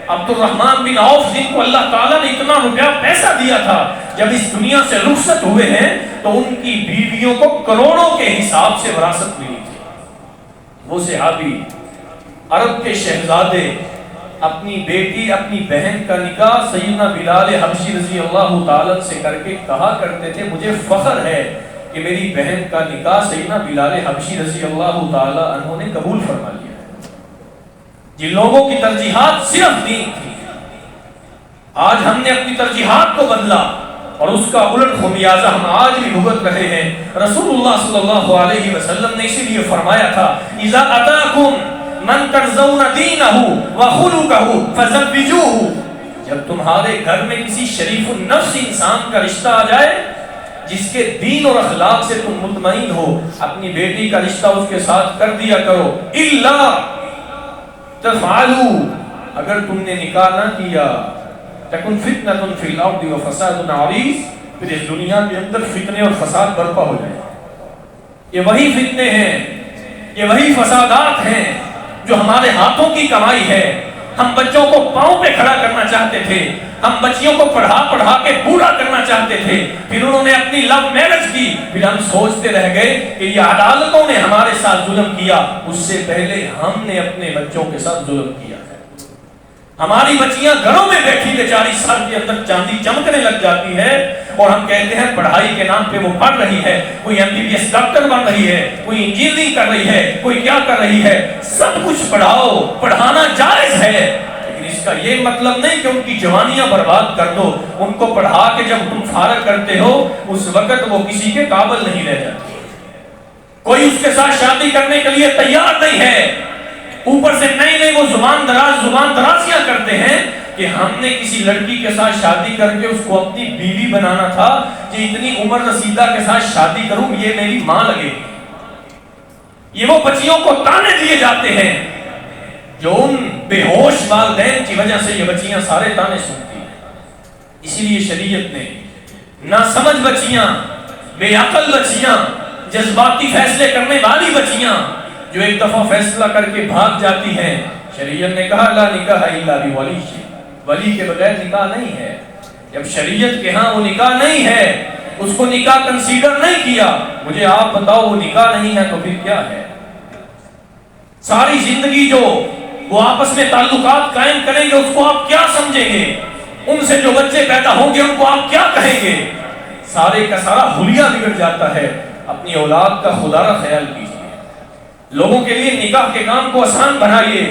عبد الرحمن بن عوف جن کو اللہ تعالیٰ نے اتنا روپیہ پیسہ دیا تھا، جب اس دنیا سے رخصت ہوئے ہیں تو ان کی بیویوں کو کروڑوں کے حساب سے وراثت ملی تھی۔ وہ صحابی، عرب کے شہزادے، اپنی بیٹی اپنی بہن کا نکاح سیدنا بلال حبشی رضی اللہ تعالیٰ سے کر کے کہا کرتے تھے مجھے فخر ہے کہ میری بہن کا نکاح سیدنا بلال حبشی رضی اللہ تعالیٰ عنہ نے قبول فرما لیا ہے۔ جن لوگوں کی ترجیحات صرف دین تھی، آج ہم نے اپنی ترجیحات کو بدلا اور اس کا الٹ خمیازہ ہم آج بھی بھگت رہے ہیں۔ رسول اللہ صلی اللہ علیہ وسلم نے اسی لیے فرمایا تھا اذا اتاکم من ترضون دینہ وخلقہ فزوجوہ، جب تمہارے گھر میں کسی شریف النفس انسان کا رشتہ آ جائے جس کے دین اور اخلاق سے تم مطمئن ہو، اپنی بیٹی کا رشتہ اس کے ساتھ کر دیا کرو۔ الا تفعلوا، اگر تم نے نکاح نہ کیا، تکن فتنۃ فی الارض وفساد عریض، پھر اس دنیا کے اندر فتنے اور فساد برپا ہو جائے۔ یہ وہی فتنے ہیں، یہ وہی فسادات ہیں جو ہمارے ہاتھوں کی کمائی ہے۔ ہم بچوں کو پاؤں پہ کھڑا کرنا چاہتے تھے، ہم بچیوں کو پڑھا کے بوڑھا کرنا چاہتے تھے، پھر انہوں نے اپنی لو میرج کی، پھر ہم سوچتے رہ گئے کہ یہ عدالتوں نے ہمارے ساتھ ظلم کیا، اس سے پہلے ہم نے اپنے بچوں کے ساتھ ظلم کیا ہے۔ ہماری بچیاں گھروں میں بیٹھی بیچاری سر کے اندر چاندی چمکنے لگ جاتی ہے، اور ہم کہتے ہیں پڑھائی کے نام پہ وہ پڑھ رہی ہے، کوئی MBBS ڈاکٹر بن رہی ہے، کوئی انجینئرنگ کر رہی ہے، کوئی کیا کر رہی ہے۔ سب کچھ پڑھاؤ، پڑھانا جائز ہے، لیکن اس کا یہ مطلب نہیں کہ ان کی جوانیاں برباد کر دو۔ ان کو پڑھا کے جب تم فارغ کرتے ہو اس وقت وہ کسی کے قابل نہیں رہ جاتی، کوئی اس کے ساتھ شادی کرنے کے لیے تیار نہیں ہے۔ اوپر سے نئی وہ زبان درازیاں کرتے ہیں کہ ہم نے کسی لڑکی کے ساتھ شادی کر کے اس کو اپنی بیوی بنانا تھا، کہ اتنی عمر رسیدہ کے ساتھ شادی کروں یہ میری ماں لگے گی۔ یہ وہ بچیوں کو تانے دیے جاتے ہیں جو ان بے ہوش والدین کی وجہ سے یہ بچیاں سارے تانے سنتی ہیں۔ اسی لیے شریعت نے ناسمجھ بچیاں، بے عقل بچیاں، جذباتی فیصلے کرنے والی بچیاں جو ایک دفعہ فیصلہ کر کے بھاگ جاتی ہیں، شریعت نے کہا لا نکاح الا بولی، ولی کے بغیر نکاح نہیں ہے۔ جب شریعت کے ہاں وہ نکاح نہیں ہے، اس کو نکاح کنسیڈر نہیں کیا، مجھے آپ بتاؤ وہ نکاح نہیں ہے تو پھر کیا ہے؟ ساری زندگی جو وہ آپس میں تعلقات قائم کریں گے اس کو آپ کیا سمجھیں گے؟ ان سے جو بچے پیدا ہوں گے ان کو آپ کیا کہیں گے؟ سارے کا سارا حلیہ بگڑ جاتا ہے۔ اپنی اولاد کا خدا را خیال کیجیے، لوگوں کے لیے نکاح کے کام کو آسان بنائیے۔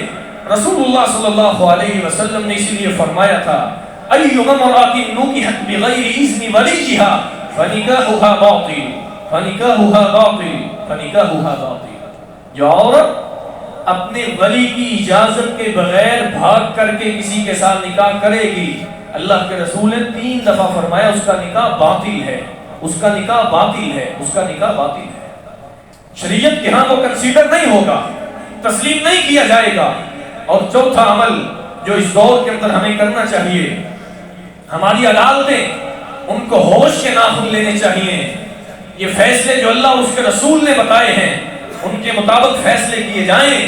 رسول اللہ صلی اللہ علیہ وسلم نے اسی لیے فرمایا تھا ایما امرأۃ نکحت بغیر اذن ولیہا فنکاحها باطل فنکاحها باطل فنکاحها باطل، جو عورت اپنے ولی کی اجازت کے بغیر بھاگ کر کے کسی کے ساتھ نکاح کرے گی، اللہ کے رسول نے 3 دفعہ فرمایا اس کا نکاح باطل ہے، اس کا نکاح باطل ہے، اس کا نکاح باطل ہے۔ شریعت کے ہاں وہ کنسیڈر نہیں ہوگا، تسلیم نہیں کیا جائے گا۔ اور چوتھا عمل جو اس دور کے اندر ہمیں کرنا چاہیے، ہماری عدالتیں ان کو ہوش کے ناخن لینے چاہیے۔ یہ فیصلے جو اللہ اور اس کے رسول نے بتائے ہیں ان کے مطابق فیصلے کیے جائیں۔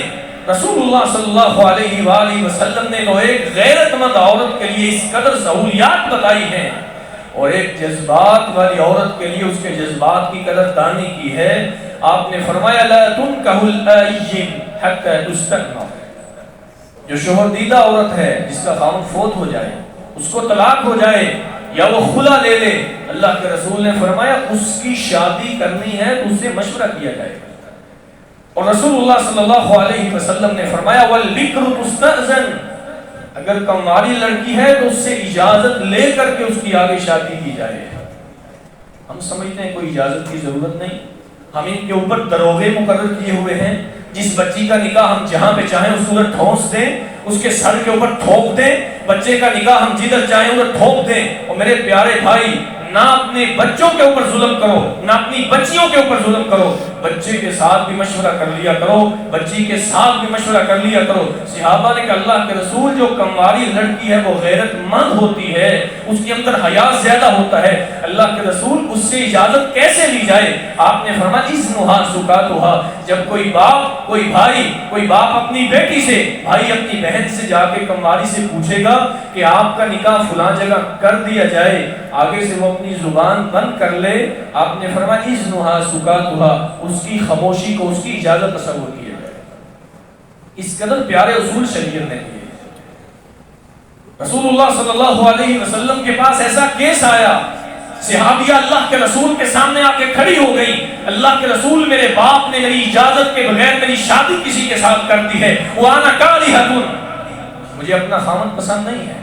رسول اللہ صلی اللہ علیہ وآلہ وسلم نے تو ایک غیرت مند عورت کے لیے اس قدر سہولیات بتائی ہیں، اور ایک جذبات والی عورت کے لیے اس کے جذبات کی قدر دانی کی ہے۔ آپ نے فرمایا لا تنکح الاییم حتی تستکمل، جو شوہر دیدہ عورت ہے جس کا خاوند فوت ہو جائے، اس کو طلاق ہو جائے یا وہ خلا لے لے، اللہ کے رسول نے فرمایا اس کی شادی کرنی ہے تو اس سے مشورہ کیا جائے۔ اور رسول اللہ صلی اللہ علیہ وسلم نے فرمایا والبکر تستأذن، اگر کنواری لڑکی ہے تو اس سے اجازت لے کر کے اس کی آگے شادی کی جائے۔ ہم سمجھتے ہیں کوئی اجازت کی ضرورت نہیں، ہم ان کے اوپر دروغے مقرر کیے ہوئے ہیں، جس بچی کا نکاح ہم جہاں پہ چاہیں اس ادھر ٹھونس دیں، اس کے سر کے اوپر ٹھوک دیں، بچے کا نکاح ہم جدھر چاہیں ادھر ٹھوک دیں۔ اور میرے پیارے بھائی، نہ اپنے بچوں کے اوپر ظلم کرو، نہ اپنی بچیوں کے اوپر ظلم کرو، بچے کے ساتھ بھی مشورہ کر لیا کرو، بچی کے ساتھ بھی مشورہ کر لیا کرو۔ صحابہ نے کہا اللہ کے رسول جو کنواری لڑکی ہے وہ غیرت مند ہوتی ہے، اس کے اندر حیا زیادہ ہوتا ہے، اللہ کے رسول اس سے اجازت کیسے لی جائے؟ آپ نے فرمایا اذنھا سکاتھا، جب کوئی باپ اپنی بیٹی سے، بھائی اپنی بہن سے جا کے کنواری سے پوچھے گا کہ آپ کا نکاح فلاں جگہ کر دیا جائے، آگے سے وہ اپنی زبان بند کر لے، آپ نے فرمایا اذنھا سکاتھا، اس کی خاموشی کو، اس کی اجازت تصور کیا جائے۔ اس قدر پیارے اصول شریعت نے دیے۔ رسول اللہ صلی اللہ علیہ وسلم کے پاس ایسا کیس آیا، صحابیہ اللہ کے رسول کے سامنے آ کے کھڑی ہو گئی، اللہ کے رسول میرے باپ نے میری اجازت کے بغیر میری شادی کسی کے ساتھ کر دی ہے، وَأَنَا كَارِهَةٌ، مجھے اپنا خاوند پسند نہیں ہے۔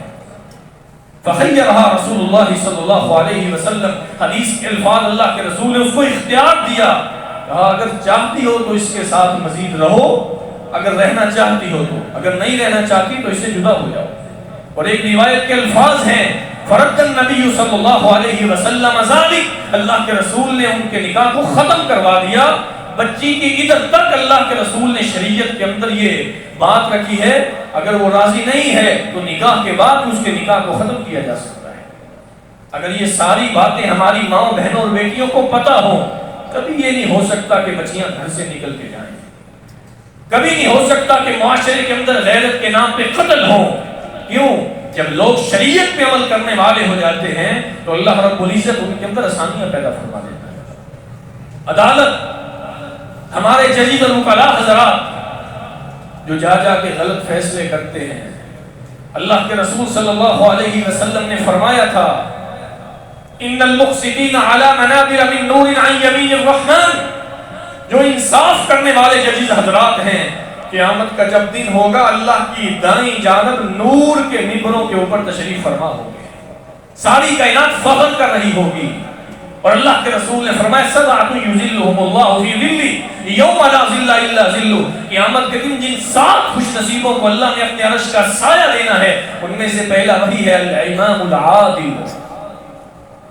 فَخَيَّرَهَا رسول اللہ صلی اللہ علیہ وسلم، حدیث کے الفاظ اللہ کے رسول نے اس کو اختیار دیا، کہا اگر چاہتی ہو تو اس کے ساتھ مزید رہو، اگر رہنا چاہتی ہو تو، اگر نہیں رہنا چاہتی تو اس سے جدا ہو جاؤ۔ اور ایک روایت کے الفاظ ہیں فرد النبی صلی اللہ علیہ وسلم ذالک، اللہ کے رسول نے ان کے نکاح کو ختم کروا دیا۔ بچی کی ادھر تک اللہ کے رسول نے شریعت کے اندر یہ بات رکھی ہے، اگر وہ راضی نہیں ہے تو نکاح کے بعد اس کے نکاح کو ختم کیا جا سکتا ہے۔ اگر یہ ساری باتیں ہماری ماں بہنوں اور بیٹیوں کو پتہ ہوں، کبھی یہ نہیں ہو سکتا کہ بچیاں گھر سے نکل کے جائیں، کبھی نہیں ہو سکتا کہ معاشرے کے اندر غیرت کے نام پہ قتل ہوں۔ کیوں؟ جب لوگ شریعت پہ عمل کرنے والے ہو جاتے ہیں تو اللہ رب العزت ان کے اندر آسانیاں پیدا فرما دیتا ہے۔ عدالت، ہمارے ججز اور وکلاء حضرات جو جا کے غلط فیصلے کرتے ہیں، اللہ کے رسول صلی اللہ علیہ وسلم نے فرمایا تھا ان المقسطین علی منابر من نور عن یمین الرحمن، جو انصاف کرنے والے ججز حضرات ہیں، قیامت کا جب دن ہوگا اللہ کی دائیں جانب نور کے ممبروں کے اوپر تشریف فرما ہوگی، ساری کائنات فخر کر رہی ہوگی۔ اور اللہ کے رسول نے فرمایا سبعۃ یظلھم اللہ فی ظلہ یوم لا ظل الا ظلہ، قیامت کے دن جن 7 خوش نصیبوں کو اللہ نے اپنے عرش کا سایہ دینا ہے ان میں سے پہلا وہی ہے الامام العادل،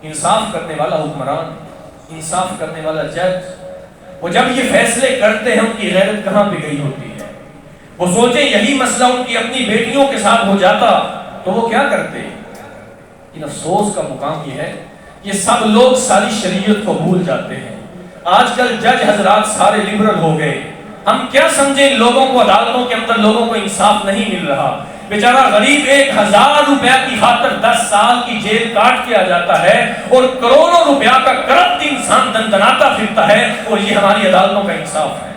انصاف کرنے والا حکمران، انصاف کرنے والا جج۔ وہ جب یہ فیصلے کرتے ہیں ان کی غیرت کہاں پہ گئی ہوتی ہے؟ وہ سوچیں یہی مسئلہ ان کی اپنی بیٹیوں کے ساتھ ہو جاتا تو وہ کیا کرتے؟ ان افسوس کا مقام یہ ہے یہ سب لوگ ساری شریعت کو بھول جاتے ہیں۔ آج کل جج حضرات سارے لبرل ہو گئے، ہم کیا سمجھیں لوگوں کو عدالتوں کے اندر لوگوں کو انصاف نہیں مل رہا، بیچارہ غریب 1000 روپیہ کی خاطر 10 سال کی جیل کاٹ کے آ جاتا ہے اور کروڑوں روپیہ کا کرپٹ انسان دندناتا پھرتا ہے، اور یہ ہماری عدالتوں کا انصاف ہے؟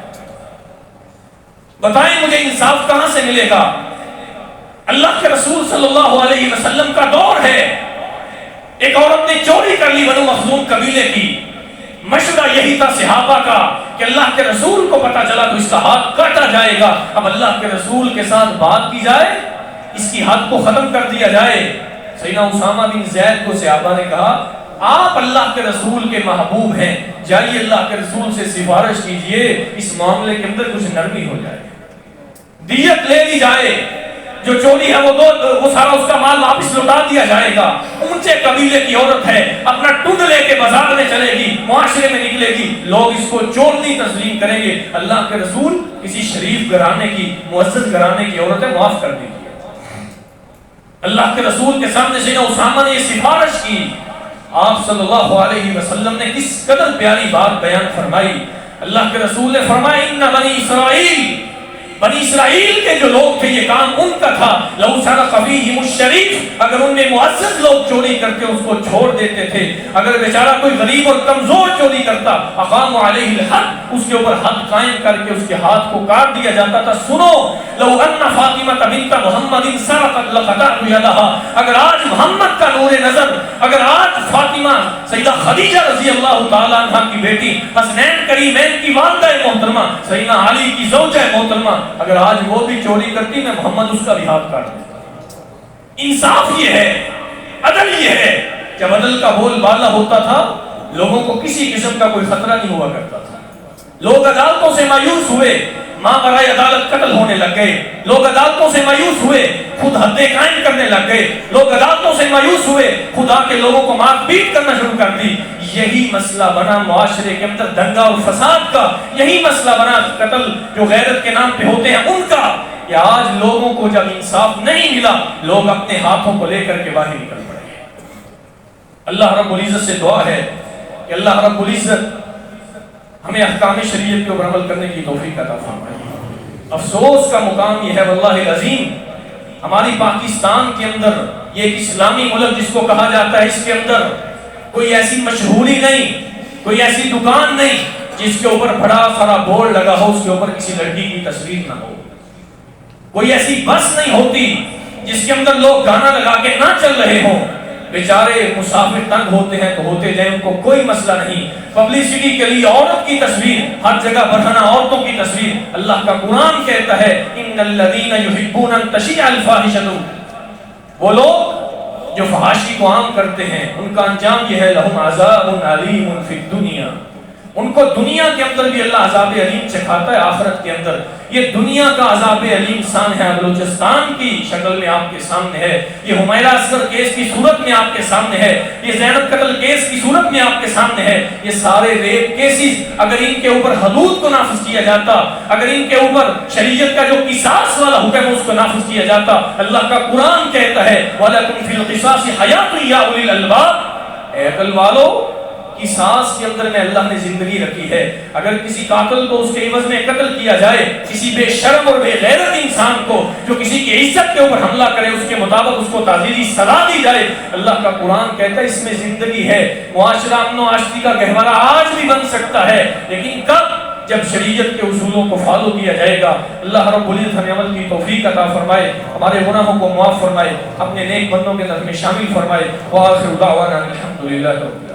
بتائیں مجھے انصاف کہاں سے ملے گا؟ اللہ کے رسول صلی اللہ علیہ وسلم کا دور ہے، ایک عورت نے چوری کر لی بنو مخزوم قبیلے کی، مشورہ یہی تھا صحابہ کا کہ اللہ کے رسول کو پتا چلا تو اس کا ہاتھ کاٹا جائے گا، اب اللہ کے رسول کے ساتھ بات کی جائے، اس کی حد کو ختم کر دیا جائے۔ سیدنا اسامہ بن زید کو صحابہ نے کہا آپ اللہ کے رسول کے محبوب ہیں، جائیے اللہ کے رسول سے سفارش کیجئے اس معاملے کے اندر کچھ نرمی ہو جائے، دیت لے لی جائے، جو چوری ہے وہ سارا اس کا مال واپس لوٹا دیا جائے گا۔ اونچے قبیلے کی عورت ہے، اپنا ٹنڈ لے کے بازار میں چلے گی، معاشرے میں نکلے گی، لوگ اس کو چورنی تسلیم کریں گے۔ اللہ کے رسول کسی شریف گھرانے کی، معزز گھرانے کی عورت ہے، معاف کر دیجیے۔ اللہ کے رسول کے سامنے سیدنا اسامہ نے یہ سفارش کی، آپ صلی اللہ علیہ وسلم نے کس قدر پیاری بات بیان فرمائی۔ اللہ کے رسول نے فرمایا ان بنی اسرائیل کے جو لوگ تھے یہ کام ان کا تھا، لو سرق فیہم الشریف، اگر ان میں معزز لوگ چوری کر کے اس کو چھوڑ دیتے تھے، اگر بیچارہ کوئی غریب اور کمزور چوری کرتا اقام علیہ الحد، اس کے اوپر حد قائم کر کے اس کے ہاتھ کو کاٹ دیا جاتا تھا۔ سنو لو ان فاطمہ بنت محمد سرقت لقطعت یدها، اگر آج محمد کا نور نظر، اگر آج فاطمہ سیدہ خدیجہ رضی اللہ تعالی عنہ کی بیٹی، حسنین کریمین کی والدہ محترمہ، سیدنا علی کی زوجہ محترمہ، اگر آج وہ بھی چوری کرتی میں محمد اس کا بھی ہاتھ کاٹ دیتا۔ انصاف یہ ہے، عدل یہ ہے۔ جب عدل کا بول بالا ہوتا تھا لوگوں کو کسی قسم کا کوئی خطرہ نہیں ہوا کرتا تھا۔ لوگ عدالتوں سے مایوس ہوئے، ماں برائے عدالت قتل ہونے لگ گئے، لوگ عدالتوں سے مایوس ہوئے، خود حدیں قائم کرنے لگ گئے، لوگ عدالتوں سے مایوس ہوئے، خدا کے لوگوں کو مار پیٹ کرنا شروع کر دی۔ یہی مسئلہ بنا معاشرے کے اندر دنگا اور فساد کا، یہی مسئلہ بنا قتل جو غیرت کے نام پہ ہوتے ہیں ان کا، کہ آج لوگوں کو جب انصاف نہیں ملا لوگ اپنے ہاتھوں کو لے کر کے باہر نکل پڑے۔ اللہ رب العزت سے دعا ہے کہ اللہ رب العزت ہمیں احکام شریعت کے اوپر عمل کرنے کی توفیق عطا فرمائے۔ افسوس کا مقام یہ ہے واللہ العظیم، ہماری پاکستان کے اندر یہ ایک اسلامی ملک جس کو کہا جاتا ہے، اس کے اندر کوئی ایسی مشہوری نہیں، کوئی ایسی دکان نہیں جس کے اوپر بڑا سارا بورڈ لگا ہو، اس کے اوپر کسی لڑکی کی تصویر نہ ہو، کوئی ایسی بس نہیں ہوتی جس کے اندر لوگ گانا لگا کے نہ چل رہے ہوں۔ بیچارے مسافر تنگ ہوتے ہیں تو ہوتے جائیں، ان کو کوئی مسئلہ نہیں۔ پبلسٹی کے لیے عورت کی تصویر، ہر جگہ بڑھانا عورتوں کی تصویر۔ اللہ کا قرآن کہتا ہے ان الذین یحبون ان تشیع الفاحشۃ، وہ لوگ جو فحاشی کو عام کرتے ہیں ان کا انجام یہ ہے لہم عذاب علیم فی الدنیا، ان کو دنیا کے اندر بھی اللہ عذاب علیم چکھاتا ہے، آخرت کے اندر یہ دنیا کا عذاب علیم سان ہے، بلوچستان کی شکل میں آپ کے سامنے ہے، یہ حمیرہ اصغر کیس کی صورت میں آپ کے سامنے ہے، یہ زینب قتل کیس کی صورت میں آپ کے سامنے ہے۔ یہ سارے ریپ کیسز اگر ان کے اوپر حدود کو نافذ کیا جاتا، اگر ان کے اوپر شریعت کا جو قصاص والا حکم ہے اس کو نافذ کیا جاتا، اللہ کا قرآن کہتا ہے وَلَكُمْ فِي الْقِصَاصِ حَيَاةٌ يَا أُولِي الْأَلْبَابِ، اے عقل والو قصاص کے اندر میں اللہ نے زندگی رکھی ہے۔ اگر کسی قاتل کو اس کے عوض میں قتل کیا جائے، کسی بے شرم اور بے غیرت انسان کو جو کسی کی عزت کے اوپر حملہ کرے اس کے مطابق اس کو تعزیری سزا دی جائے، اللہ کا قرآن کہتا ہے اس میں زندگی ہے۔ معاشرہ امن و آشتی کا گہوارہ آج بھی بن سکتا ہے، لیکن کب؟ جب شریعت کے اصولوں کو فالو کیا جائے گا۔ اللہ رب العزت ہمیں عمل کی توفیق عطا فرمائے، ہمارے گناہوں کو معاف فرمائے، اپنے نیک بندوں کے اندر ہمیں شامل فرمائے۔ وآخر دعوانا الحمدللہ۔